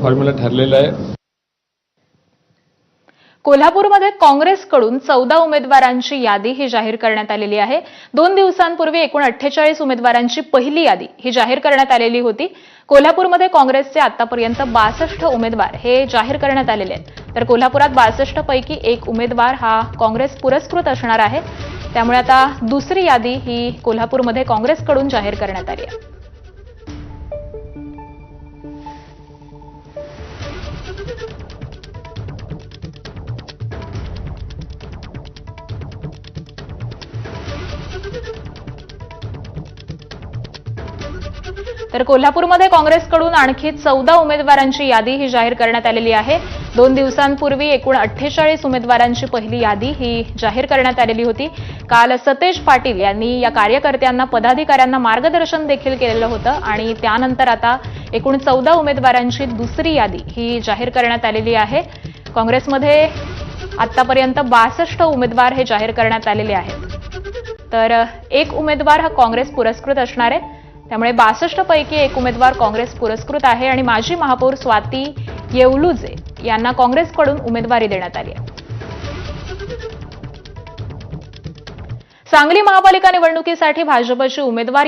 Formula ठरलेला आहे। कोल्हापूरमध्ये काँग्रेसकडून 14 उमेदवारांची यादी ही जाहीर करण्यात आलेली आहे। 2 दिवसांपूर्वी एकूण 48 उमेदवारांची पहिली यादी ही जाहीर करण्यात आलेली होती। कोल्हापूरमध्ये काँग्रेसचे आतापर्यंत 62 उमेदवार हे जाहीर करण्यात आलेले आहेत। तर कोल्हापुरात 62 पैकी एक उमेदवार हा काँग्रेस पुरस्कृत असणार आहे। त्यामुळे आता दुसरी यादी ही कोल्हापूरमध्ये काँग्रेसकडून जाहीर करण्यात आली आहे। तर कोल्हापूरमध्ये काँग्रेसकडून आणखी 14 उमेदवारांची यादी ही जाहीर करण्यात आलेली आहे। 2 दिवसांपूर्वी एकूण 48 उमेदवारांची पहिली यादी ही जाहीर करण्यात आलेली होती। काल सतेज पाटील यांनी या कार्यकर्त्यांना पदाधिकाऱ्यांना मार्गदर्शन देखील केलेलं होतं आणि त्यानंतर आता एकूण 14 उमेदवारांची दुसरी यादी ही जाहीर करण्यात आलेली आहे। काँग्रेसमध्ये आतापर्यंत 62 उमेदवार हे जाहीर करण्यात आलेले आहेत। तर एक उमेदवार हा काँग्रेस पुरस्कृत असणार आहे। त्यामुळे 62 पैकी एक उमेदवार काँग्रेस पुरस्कृत आहे आणि माजी महापौर स्वाती येवलुजे यांना काँग्रेसकडून उमेदवारी देण्यात आली आहे। सांगली महापालिका निवडणुकीसाठी भाजपची उमेदवार